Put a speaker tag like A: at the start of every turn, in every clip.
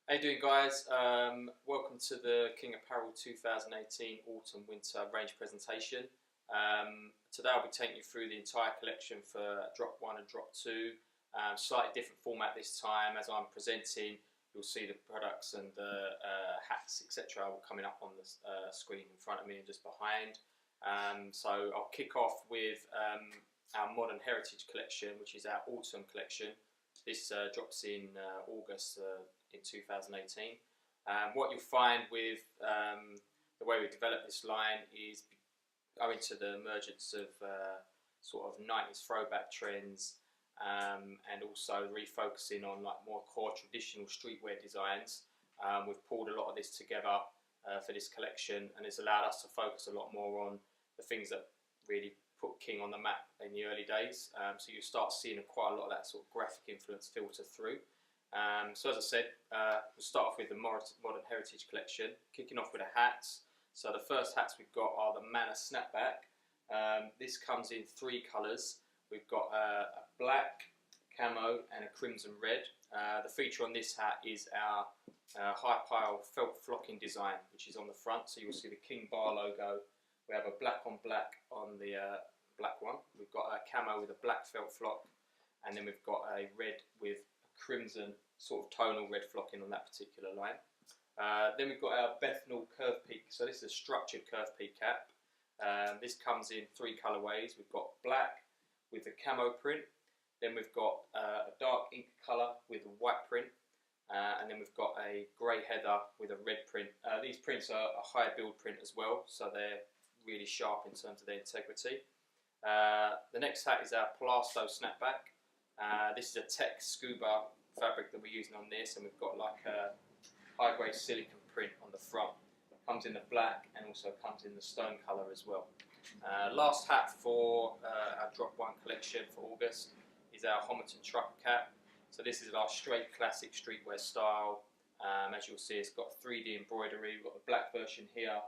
A: How you doing, guys? Welcome to the King Apparel 2018 Autumn Winter range presentation. Today I'll be taking you through the entire collection for Drop 1 and Drop 2. Slightly different format this time. As I'm presenting, you'll see the products and the hats, etc. all coming up on the screen in front of me and just behind. So I'll kick off with our Modern Heritage collection, which is our Autumn collection. This drops in August in 2018. What you'll find with the way we develop this line is owing to the emergence of sort of 90s throwback trends and also refocusing on like more core traditional streetwear designs. We've pulled a lot of this together for this collection, and it's allowed us to focus a lot more on the things that really put King on the map in the early days. So you start seeing quite a lot of that sort of graphic influence filter through. So as I said, we'll start off with the Modern Heritage collection, kicking off with the hats. So the first hats we've got are the Manor Snapback. This comes in three colours. We've got a black, camo and a crimson red. The feature on this hat is our high pile felt flocking design, which is on the front. So you'll see the King bar logo. We have a black on black on the black one. We've got a camo with a black felt flock, and then we've got a red with a crimson sort of tonal red flocking on that particular line. Then we've got our Bethnal curve peak. So this is a structured curve peak cap. This comes in three colourways. We've got black with a camo print. Then we've got a dark ink colour with a white print. And then we've got a grey heather with a red print. These prints are a high build print as well, so they're really sharp in terms of their integrity. The next hat is our Plasto Snapback. This is a tech scuba fabric that we're using on this, and we've got like a high grade silicone print on the front. Comes in the black and also comes in the stone colour as well. Last hat for our Drop 1 collection for August is our Homerton Trucker Cap. So this is our straight classic streetwear style. As you'll see, it's got 3D embroidery. We've got the black version here.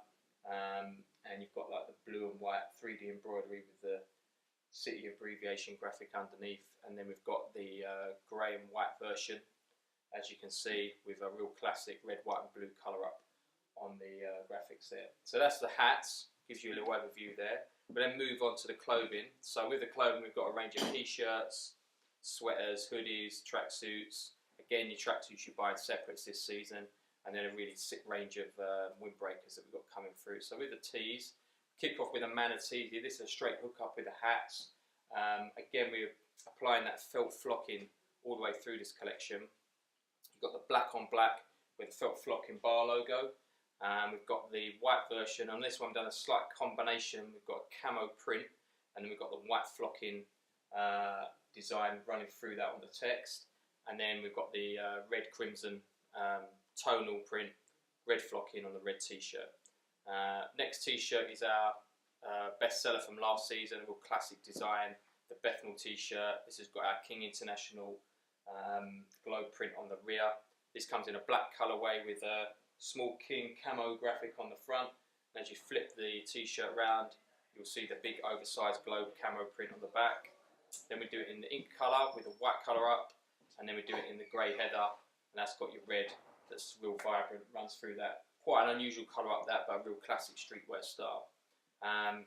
A: And you've got like the blue and white 3D embroidery with the city abbreviation graphic underneath, and then we've got the grey and white version, as you can see, with a real classic red, white and blue colour up on the graphics there. So that's the hats, gives you a little overview there. We'll then move on to the clothing. So with the clothing, we've got a range of t-shirts, sweaters, hoodies, tracksuits. Again, your tracksuits you buy in separates this season. And then a really sick range of windbreakers that we've got coming through. So with the tees, kick off with a Manor tee. This is a straight hook up with the hats. Again, we're applying that felt flocking all the way through this collection. You've got the black on black with the felt flocking bar logo. We've got the white version. On this one, we've done a slight combination. We've got a camo print, and then we've got the white flocking design running through that on the text. And then we've got the red crimson tonal print, red flocking on the red t-shirt. Next t-shirt is our best seller from last season, a real classic design, the Bethnal t-shirt. This has got our King International globe print on the rear. This comes in a black colourway with a small King camo graphic on the front. And as you flip the t-shirt round, you'll see the big oversized globe camo print on the back. Then we do it in the ink colour with a white colour up, and then we do it in the grey heather, and that's got your red. That's real vibrant, runs through that. Quite an unusual colour up that, but a real classic streetwear style.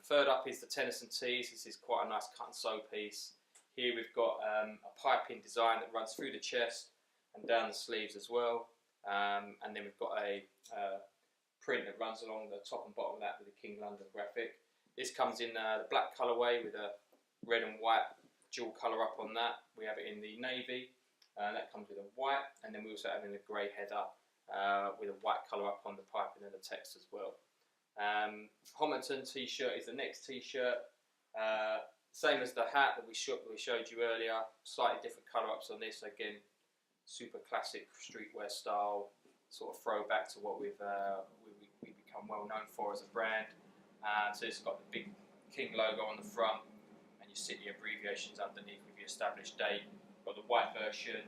A: Third up is the Tennyson tees. This is quite a nice cut and sew piece. Here we've got a piping design that runs through the chest and down the sleeves as well. And then we've got a print that runs along the top and bottom of that with the King London graphic. This comes in the black colourway with a red and white dual colour up on that. We have it in the navy. That comes with a white, and then we also have in the grey heather with a white colour up on the piping and the text as well. Homerton t-shirt is the next t-shirt. Same as the hat that we showed you earlier, slightly different colour ups on this. Again, super classic streetwear style, sort of throwback to what we've become well known for as a brand. So it's got the big King logo on the front, and your city abbreviations underneath with your established date. Got the white version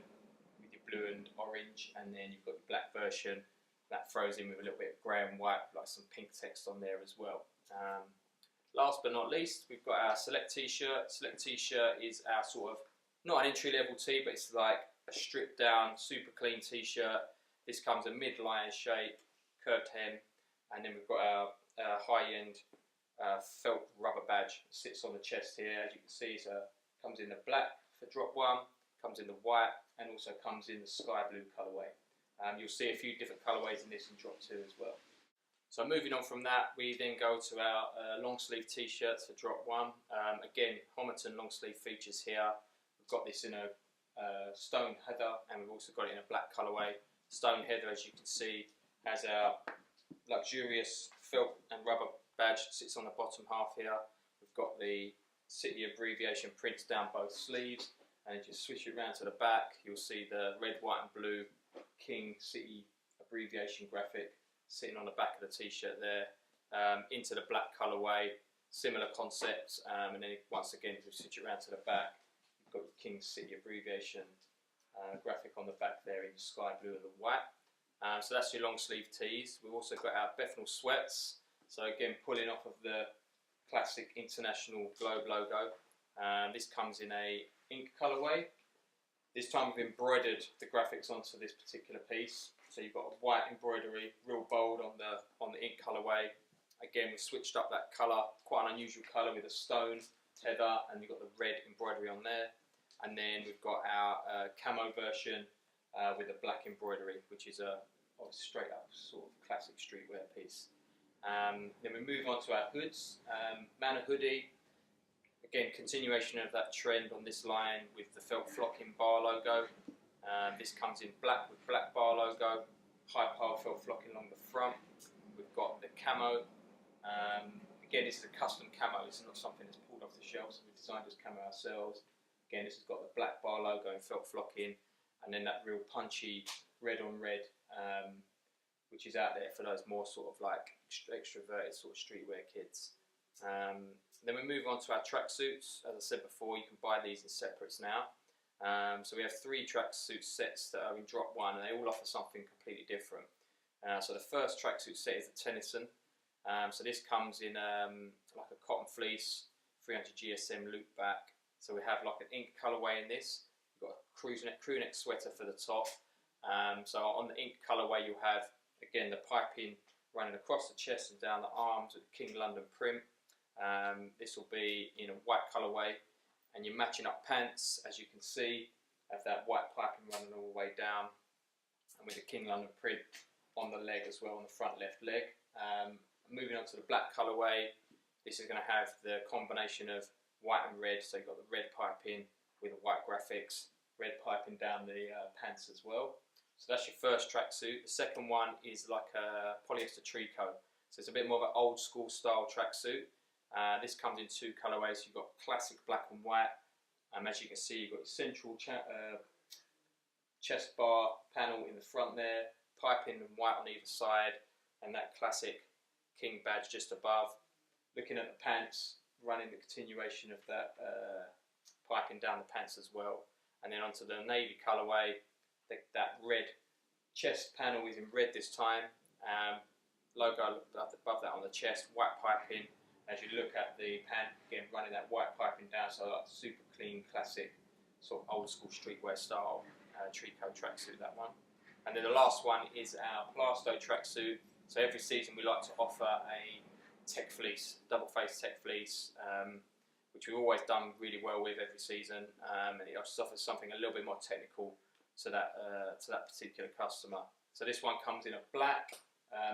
A: with your blue and orange, and then you've got the black version that throws in with a little bit of grey and white, like some pink text on there as well. Last but not least, we've got our Select t-shirt. Select t-shirt is our sort of, not an entry level tee, but it's like a stripped down, super clean t-shirt. This comes a mid-lion shape, curved hem, and then we've got our high-end felt rubber badge that sits on the chest here. As you can see, comes in the black for drop 1, comes in the white, and also comes in the sky blue colourway. You'll see a few different colourways in this in drop 2 as well. So moving on from that, we then go to our long sleeve t-shirts for drop 1. Again, Homerton long sleeve features here. We've got this in a stone heather, and we've also got it in a black colourway. Stone heather, as you can see, has our luxurious felt and rubber badge that sits on the bottom half here. We've got the city abbreviation prints down both sleeves, and if you switch it around to the back, you'll see the red, white and blue King City abbreviation graphic sitting on the back of the t-shirt there, into the black colourway, similar concepts, and then once again if you switch it around to the back, you've got the King City abbreviation graphic on the back there in the sky blue and the white. So that's your long sleeve tees. We've also got our Bethnal sweats, so again pulling off of the classic international globe logo. This comes in a ink colourway. This time we've embroidered the graphics onto this particular piece. So you've got a white embroidery, real bold on the ink colourway. Again, we've switched up that colour, quite an unusual colour with a stone heather, and you've got the red embroidery on there. And then we've got our camo version with a black embroidery, which is a straight up sort of classic streetwear piece. Then we move on to our hoods. Manor hoodie. Again, continuation of that trend on this line with the felt flocking bar logo. This comes in black with black bar logo, high pile felt flocking along the front. We've got the camo. Again, this is a custom camo. It's not something that's pulled off the shelf, so we've designed this camo ourselves. Again, this has got the black bar logo and felt flocking, and then that real punchy red on red, which is out there for those more sort of like extroverted sort of streetwear kids. Then we move on to our tracksuits. As I said before, you can buy these in separates now. So we have 3 tracksuit sets that are in drop 1, and they all offer something completely different. So the first tracksuit set is the Tennyson. So this comes in like a cotton fleece, 300 GSM loop back. So we have like an ink colourway in this. We've got a crew neck sweater for the top. So on the ink colourway you'll have, again, the piping running across the chest and down the arms with the King London print. This will be in a white colourway. And you're matching up pants, as you can see, have that white piping running all the way down, and with the King London print on the leg as well, on the front left leg. Moving on to the black colourway, this is going to have the combination of white and red, so you've got the red piping with the white graphics, red piping down the pants as well. So that's your first tracksuit. The second one is like a polyester tricot, so it's a bit more of an old school style tracksuit. This comes in 2 colourways. You've got classic black and white. As you can see, you've got your central chest bar panel in the front there, piping and white on either side, and that classic King badge just above. Looking at the pants, running the continuation of that piping down the pants as well. And then onto the navy colourway, that red chest panel is in red this time. Logo above that on the chest, white piping. As you look at the pant, again running that white piping down, so like super clean, classic, sort of old school streetwear style tricot tracksuit, that one. And then the last one is our Plasto tracksuit. So every season we like to offer a tech fleece, double face tech fleece, which we've always done really well with every season, and it just offers something a little bit more technical to that particular customer. So this one comes in a black,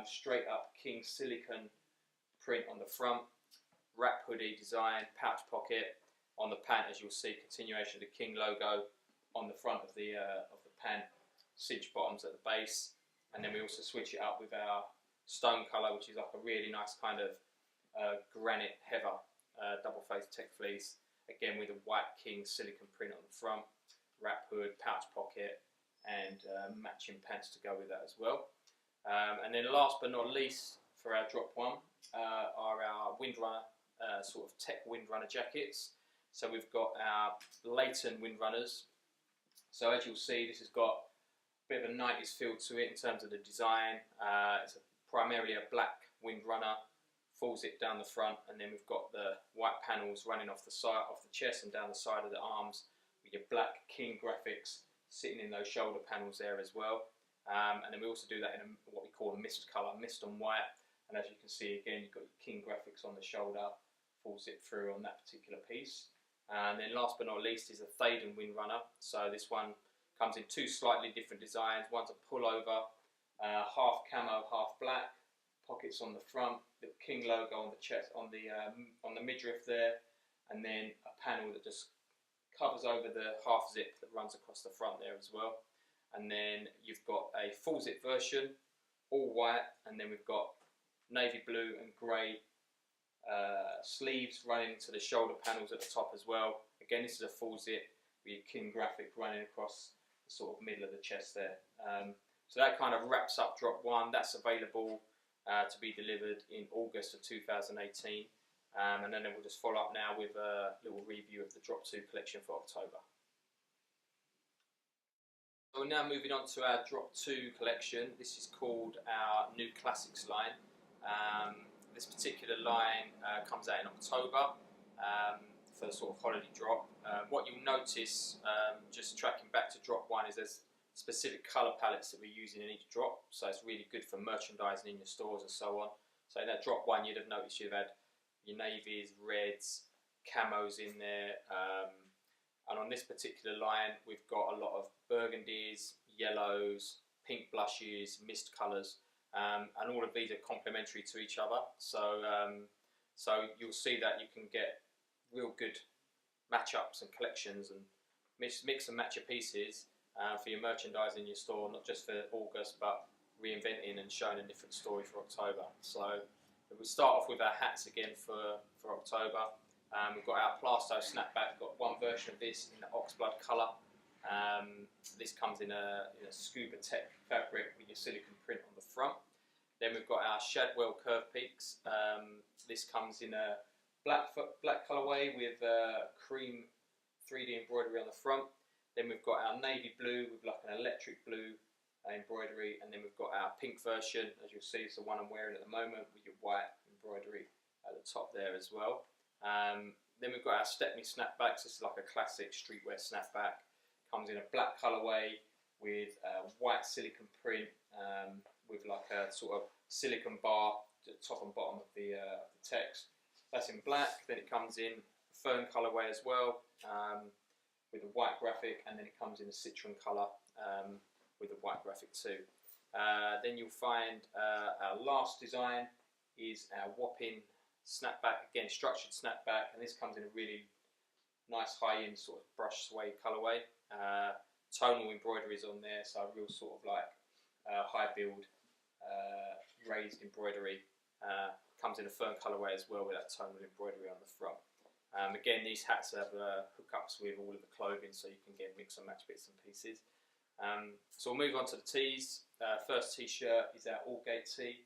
A: straight up King silicone print on the front. Wrap hoodie design, pouch pocket on the pant, as you'll see, continuation of the King logo on the front of the pant, cinch bottoms at the base, and then we also switch it up with our stone colour, which is like a really nice kind of granite heather double face tech fleece, again with a white King silicone print on the front, wrap hood, pouch pocket, and matching pants to go with that as well. And then last but not least, for our drop 1 are our Windrunner sort of tech Windrunner jackets. So we've got our Leighton Windrunners. So as you'll see, this has got a bit of a 90s feel to it in terms of the design. It's primarily a black Windrunner, full zip down the front, and then we've got the white panels running off the side, off the chest and down the side of the arms, with your black King graphics sitting in those shoulder panels there as well. and then we also do that in what we call a mist colour, mist on white. And as you can see again, you've got your King graphics on the shoulder, full zip through on that particular piece. And then last but not least is a Thaden Windrunner. So this one comes in two slightly different designs. One's a pullover, half camo, half black, pockets on the front, the King logo on the chest, on the midriff there, and then a panel that just covers over the half zip that runs across the front there as well. And then you've got a full zip version, all white, and then we've got navy blue and grey sleeves running to the shoulder panels at the top as well. Again, this is a full zip with your King graphic running across the sort of middle of the chest there. So that kind of wraps up drop 1. That's available to be delivered in August of 2018. And then we'll just follow up now with a little review of the drop 2 collection for October. So we're now moving on to our drop 2 collection. This is called our new classics line. This particular line comes out in October for the sort of holiday drop. What you'll notice, just tracking back to drop 1, is there's specific colour palettes that we're using in each drop, so it's really good for merchandising in your stores and so on. So in that drop 1, you'd have noticed you've had your navies, reds, camos in there, and on this particular line we've got a lot of burgundies, yellows, pink blushes, mist colours. And all of these are complementary to each other, so you'll see that you can get real good matchups and collections and mix and match your pieces for your merchandise in your store, not just for August but reinventing and showing a different story for October. So we'll start off with our hats again for October. We've got our Plasto snapback. We've got one version of this in the oxblood colour. This comes in a scuba tech fabric with your silicone print on the front. Then we've got our Shadwell curve peaks. This comes in a black colourway with cream 3D embroidery on the front. Then we've got our navy blue with like an electric blue embroidery, and then we've got our pink version, as you'll see, it's the one I'm wearing at the moment with your white embroidery at the top there as well. Then we've got our Stepney snapbacks. This is like a classic streetwear snapback. Comes in a black colourway with white silicone print with like a sort of silicone bar to the top and bottom of the text. That's in black. Then it comes in fern colourway as well with a white graphic, and then it comes in a citron colour with a white graphic too. Then you'll find our last design is our Wapping snapback, again structured snapback, and this comes in a really nice high-end sort of brush suede colourway. Tonal embroideries on there, so a real sort of like high build raised embroidery. Comes in a fern colourway as well with that tonal embroidery on the front. Again, these hats have hookups with all of the clothing, so you can get mix and match bits and pieces. So we'll move on to the tees. First t-shirt is our Allgate tee.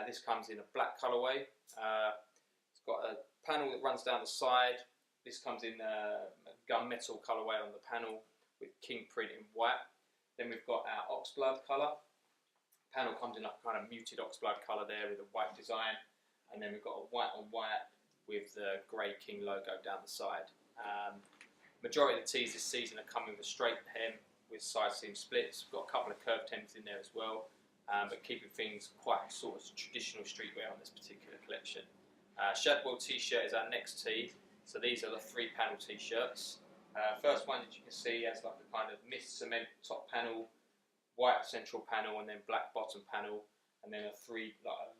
A: This comes in a black colourway. It's got a panel that runs down the side. This comes in a gunmetal colourway on the panel with King print in white. Then we've got our oxblood colour. Panel comes in a kind of muted oxblood colour there with a white design, and then we've got a white on white with the grey King logo down the side. Majority of the tees this season are coming with a straight hem with side seam splits. We've got a couple of curved hems in there as well, but keeping things quite sort of traditional streetwear on this particular collection. Shadwell t-shirt is our next tee. So these are the 3-panel t-shirts. First one, as you can see, has like a kind of mist cement top panel, white central panel, and then black bottom panel, and then a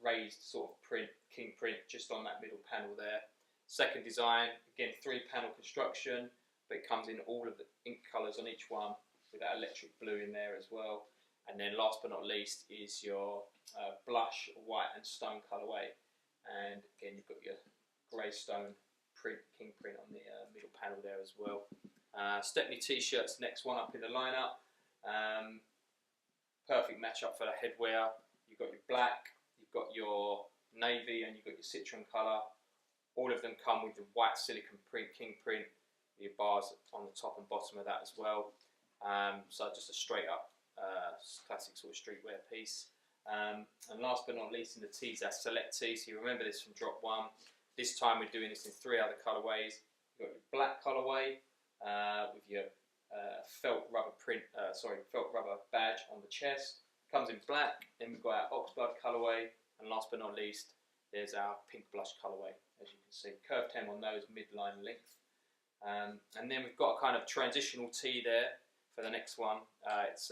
A: raised sort of print, King print, just on that middle panel there. Second design, again 3-panel construction, but it comes in all of the ink colours on each one with that electric blue in there as well. And then last but not least is your blush, white and stone colourway, and again you've got your grey stone print, King print on the middle panel there as well. Stepney t-shirts, next one up in the lineup. Perfect match up for the headwear. You've got your black, you've got your navy, and you've got your citron colour. All of them come with the white silicone print, King print, your bars on the top and bottom of that as well. So just a straight up classic sort of streetwear piece. And last but not least in the tees, our select tee. So you remember this from drop 1. This time we're doing this in 3 other colourways. You've got your black colourway with your felt rubber badge on the chest. Comes in black. Then we've got our oxblood colourway, and last but not least, there's our pink blush colourway. As you can see, curved hem on those, midline length. And then we've got a kind of transitional tee there for the next one. It's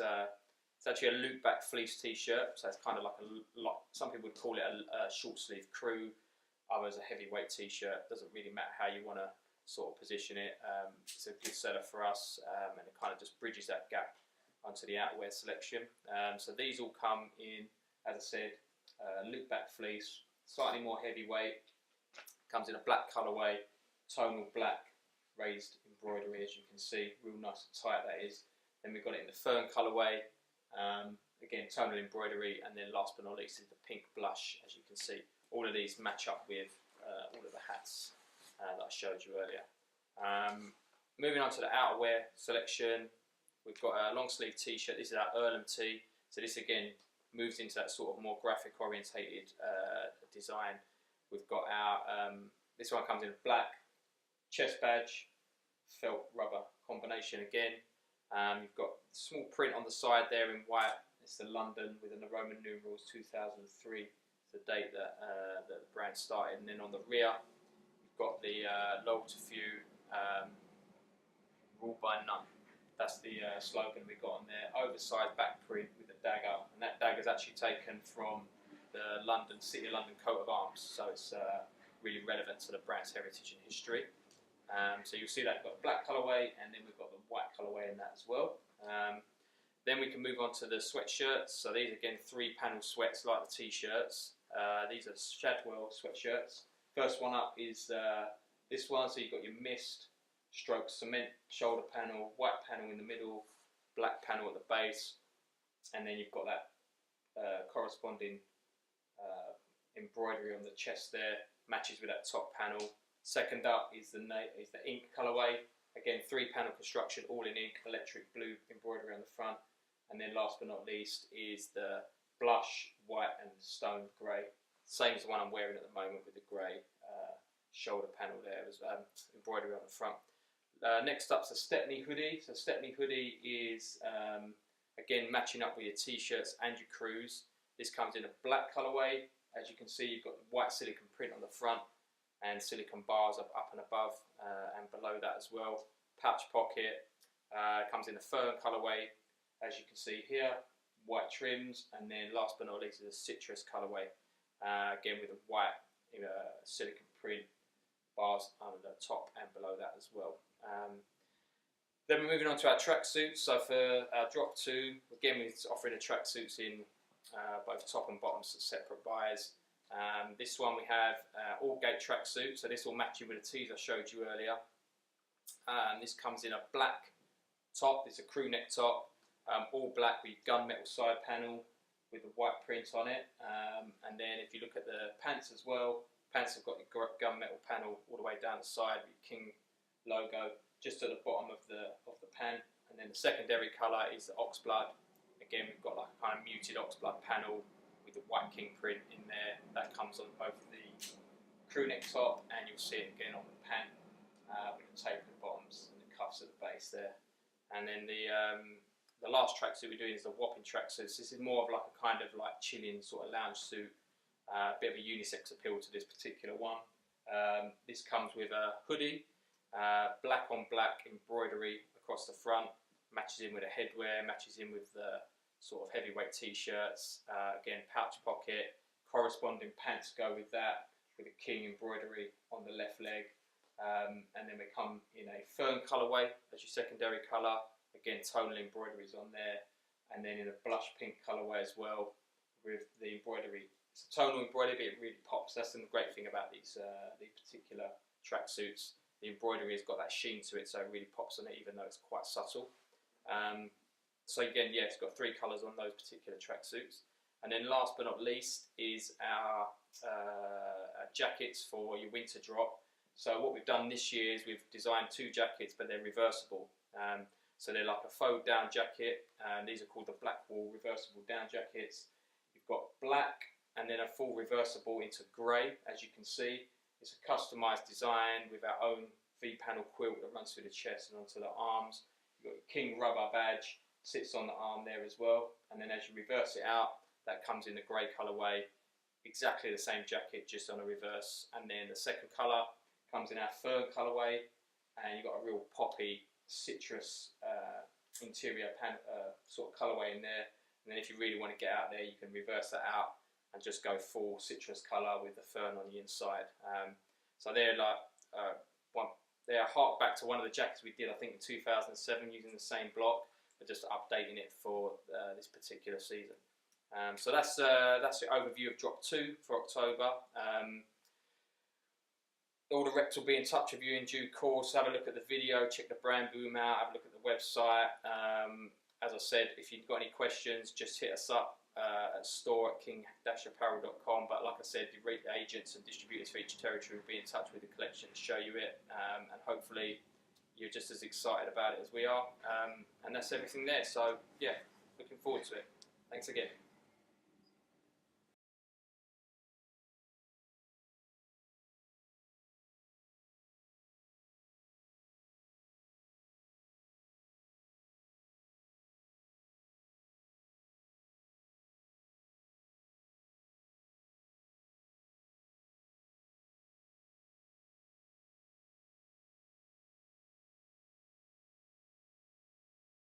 A: actually a loop back fleece t-shirt, so it's kind of like some people would call it a short sleeve crew, others a heavyweight t-shirt. Doesn't really matter how you want to sort of position it. It's a good seller for us, and it kind of just bridges that gap onto the outerwear selection. So these all come in, as I said, loop back fleece, slightly more heavyweight, comes in a black colourway, tonal black raised embroidery, as you can see, real nice and tight that is. Then we've got it in the fern colourway, again tonal embroidery, and then last but not least is the pink blush. As you can see, all of these match up with all of the hats that I showed you earlier. Moving on to the outerwear selection, we've got a long sleeve t-shirt. This is our Earlham tee, so this again moves into that sort of more graphic orientated design. We've got our, this one comes in black, chest badge, felt rubber combination again. You've got small print on the side there in white. It's the London with the Roman numerals 2003, the date that the brand started. And then on the rear, you've got the loyal to few, ruled by none. That's the slogan we got on there. Oversized back print with a dagger, and that dagger is actually taken from the City of London coat of arms, so it's really relevant to the brand's heritage and history. So you'll see that we've got a black colourway, and then we've got the white colourway in that as well. Then we can move on to the sweatshirts. So these again 3-panel sweats like the t-shirts. These are Shadwell sweatshirts. First one up is this one. So you've got your mist, stroke cement shoulder panel, white panel in the middle, black panel at the base, and then you've got that corresponding embroidery on the chest there, matches with that top panel. Second up is the ink colourway. Again, 3-panel construction, all in ink, electric blue embroidery on the front. And then last but not least is the blush, white and stone grey. Same as the one I'm wearing at the moment with the grey shoulder panel there, as embroidery on the front. Next up's a Stepney hoodie. So Stepney hoodie is, again, matching up with your t-shirts and your crews. This comes in a black colourway. As you can see, you've got the white silicone print on the front and silicone bars up and above and below that as well. Pouch pocket, comes in a fern colourway, as you can see here, white trims, and then last but not least is a citrus colourway, again with a white silicone print, bars under the top and below that as well. Then we're moving on to our tracksuits. So for our drop 2, again we're offering the tracksuits in both top and bottom, so separate buys. This one we have all gate tracksuit, so this will match in with the tees I showed you earlier. This comes in a black top. It's a crew neck top, all black with gunmetal side panel with the white print on it. And then if you look at the pants as well, pants have got the gunmetal panel all the way down the side with King logo just at the bottom of the pant. And then the secondary colour is the oxblood. Again, we've got like a kind of muted oxblood panel with the white King print in there. That comes on both the crew neck top, and you'll see it again on the pant with the tapered bottoms and the cuffs at the base there. And then the last tracksuit we're doing is the Wapping tracksuit. This is more of like a kind of like chilling sort of lounge suit, a bit of a unisex appeal to this particular one. This comes with a hoodie, black on black embroidery across the front, matches in with a headwear, matches in with the sort of heavyweight t-shirts. Again, pouch pocket, corresponding pants go with that, with a King embroidery on the left leg. And then we come in a fern colourway as your secondary colour. Again, tonal embroideries on there, and then in a blush pink colourway as well with the embroidery. It's a tonal embroidery, but it really pops. That's the great thing about these particular tracksuits. The embroidery has got that sheen to it, so it really pops on it, even though it's quite subtle. So again, yeah, it's got 3 colours on those particular tracksuits. And then last but not least is our jackets for your winter drop. So what we've done this year is we've designed 2 jackets, but they're reversible. So they're like a faux down jacket, and these are called the Blackwall reversible down jackets. You've got black and then a full reversible into grey, as you can see. It's a customised design with our own V-panel quilt that runs through the chest and onto the arms. You've got your King rubber badge, sits on the arm there as well, and then as you reverse it out, that comes in the grey colourway, exactly the same jacket, just on a reverse. And then the second colour comes in our fern colourway, and you've got a real poppy citrus interior sort of colourway in there. And then if you really want to get out there, you can reverse that out and just go full citrus colour with the fern on the inside. So they're like they're hark back to one of the jackets we did, I think in 2007, using the same block, but just updating it for this particular season. So that's the overview of Drop 2 for October. All the reps will be in touch with you in due course. Have a look at the video, check the brand boom out, have a look at the website. As I said, if you've got any questions, just hit us up at store@king-apparel.com. But like I said, the agents and distributors for each territory will be in touch with the collection to show you it, and hopefully you're just as excited about it as we are. And that's everything there. So yeah, looking forward to it. Thanks again.